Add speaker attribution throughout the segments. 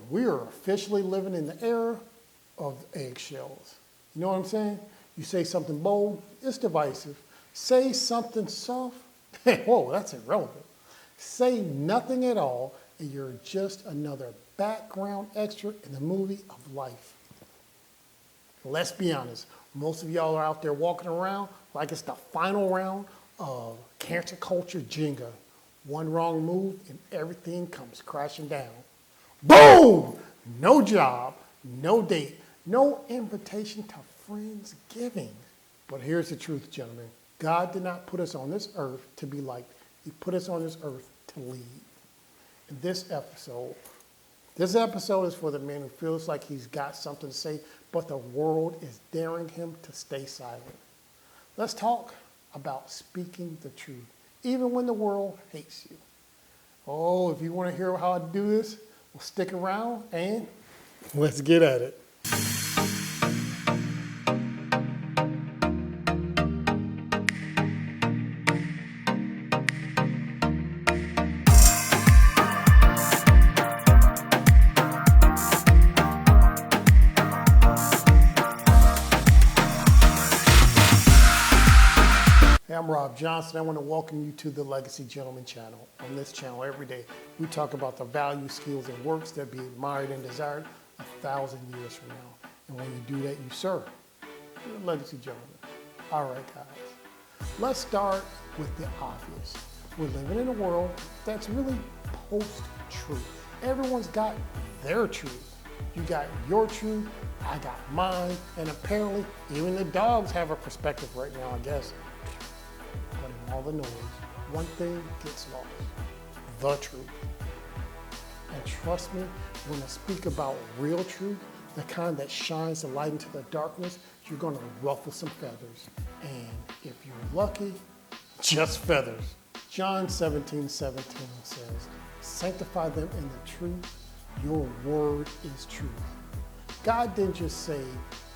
Speaker 1: we are officially living in the era of eggshells. You know what I'm saying? You say something bold, it's divisive. Say something soft, whoa, that's irrelevant. Say nothing at all, and you're just another background extra in the movie of life. Let's be honest, most of y'all are out there walking around like it's the final round of cancer culture Jenga. One wrong move and everything comes crashing down. Boom! No job, no date, no invitation to Friendsgiving. But here's the truth, gentlemen. God did not put us on this earth to be liked. He put us on this earth to lead. In this episode is for the man who feels like he's got something to say, but the world is daring him to stay silent. Let's talk about speaking the truth, even when the world hates you. Oh, if you want to hear how I do this, well, stick around and let's get at it. Hey, I'm Rob Johnson. I want to welcome you to the Legacy Gentleman channel. On this channel every day, we talk about the values, skills, and works that be admired and desired 1,000 years from now. And when you do that, you serve. You're a legacy gentleman. All right, guys. Let's start with the obvious. We're living in a world that's really post-truth. Everyone's got their truth. You got your truth, I got mine, and apparently even the dogs have a perspective right now, I guess. But in all the noise, one thing gets lost: the truth. And trust me, when I speak about real truth, the kind that shines the light into the darkness, you're gonna ruffle some feathers. And if you're lucky, just feathers. John 17:17 says, sanctify them in the truth, your word is truth. God didn't just say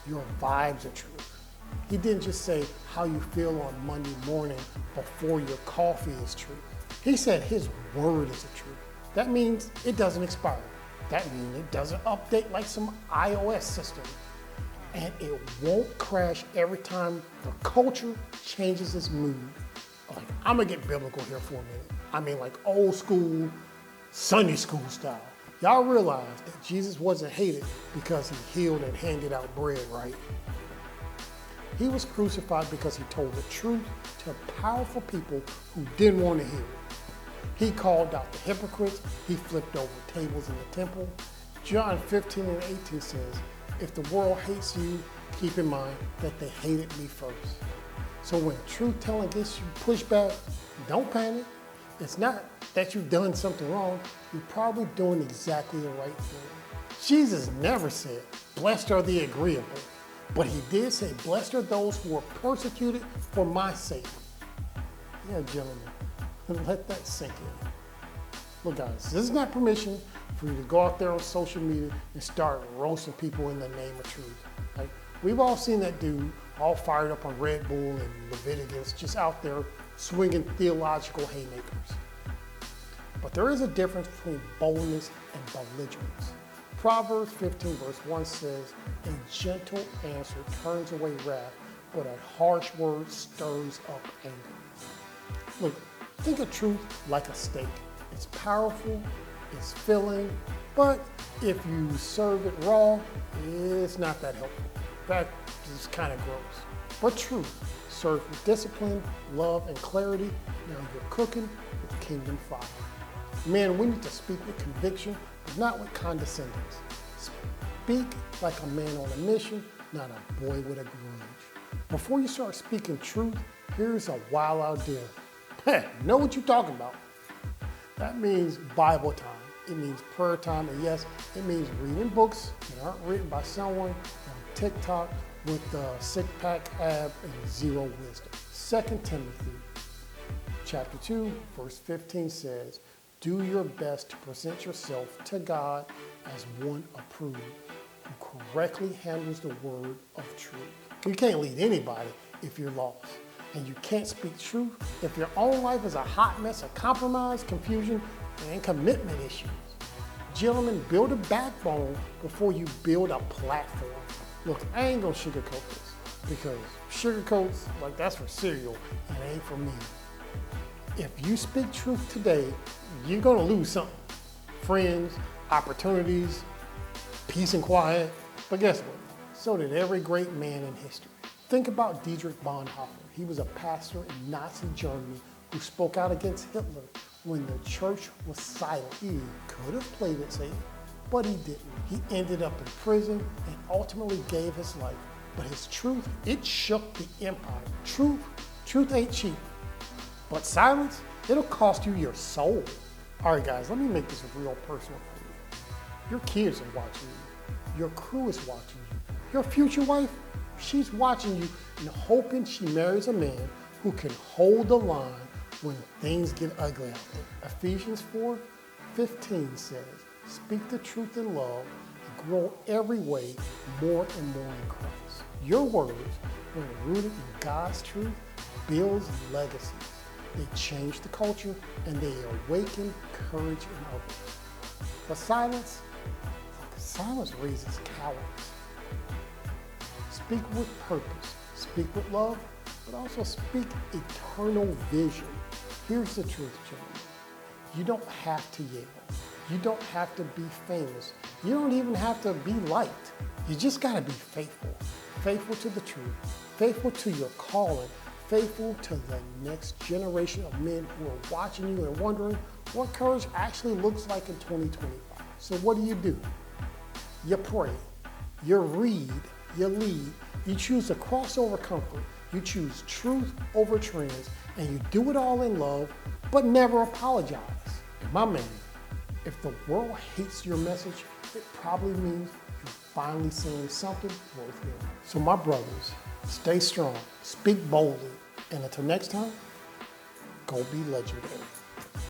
Speaker 1: your vibes are truth. He didn't just say how you feel on Monday morning before your coffee is true. He said his word is the truth. That means it doesn't expire. That means it doesn't update like some iOS system. And it won't crash every time the culture changes its mood. Like, I'm gonna get biblical here for a minute. I mean like old school, Sunday school style. Y'all realize that Jesus wasn't hated because he healed and handed out bread, right? He was crucified because he told the truth to powerful people who didn't want to hear it. He called out the hypocrites. He flipped over tables in the temple. John 15:18 says, if the world hates you, keep in mind that they hated me first. So when truth telling gets you pushback, don't panic. It's not that you've done something wrong. You're probably doing exactly the right thing. Jesus never said, blessed are the agreeable. But he did say, blessed are those who are persecuted for my sake. Yeah, gentlemen, let that sink in. Look, guys, this is not permission for you to go out there on social media and start roasting people in the name of truth. Like, we've all seen that dude all fired up on Red Bull and Leviticus, just out there swinging theological haymakers. But there is a difference between boldness and belligerence. Proverbs 15 verse 1 says, a gentle answer turns away wrath, but a harsh word stirs up anger. Look, think of truth like a steak. It's powerful, it's filling, but if you serve it raw, it's not that helpful. In fact, it's kind of gross. But truth, served with discipline, love, and clarity, now you're cooking with kingdom fire. Man, we need to speak with conviction, but not with condescendence. Speak like a man on a mission, not a boy with a grudge. Before you start speaking truth, here's a wild idea. Hey, know what you're talking about. That means Bible time. It means prayer time, and yes, it means reading books that aren't written by someone on TikTok with a six-pack ab and zero wisdom. 2 Timothy chapter 2, verse 15 says, do your best to present yourself to God as one approved, who correctly handles the word of truth. You can't lead anybody if you're lost. And you can't speak truth if your own life is a hot mess of compromise, confusion, and commitment issues. Gentlemen, build a backbone before you build a platform. Look, I ain't gonna sugarcoat this because sugarcoats, like that's for cereal and it ain't for me. If you speak truth today, you're gonna lose something. Friends, opportunities, peace and quiet. But guess what? So did every great man in history. Think about Dietrich Bonhoeffer. He was a pastor in Nazi Germany who spoke out against Hitler when the church was silent. He could have played it safe, but he didn't. He ended up in prison and ultimately gave his life. But his truth, it shook the empire. Truth ain't cheap. But silence, it'll cost you your soul. All right, guys, let me make this real personal for you. Your kids are watching you. Your crew is watching you. Your future wife, she's watching you and hoping she marries a man who can hold the line when things get ugly out there. Ephesians 4:15 says, speak the truth in love and grow every way more and more in Christ. Your words, when rooted in God's truth, builds legacies. They change the culture and they awaken courage in others. But silence raises cowards. Speak with purpose, speak with love, but also speak eternal vision. Here's the truth, gentlemen. You don't have to yell. You don't have to be famous. You don't even have to be liked. You just gotta be faithful. Faithful to the truth, faithful to your calling, faithful to the next generation of men who are watching you and wondering what courage actually looks like in 2025. So what do? You pray, you read, you lead, you choose a crossover comfort, you choose truth over trends, and you do it all in love, but never apologize. And my man, if the world hates your message, it probably means you're finally saying something worth hearing. So my brothers, stay strong, speak boldly, and until next time, go be legendary.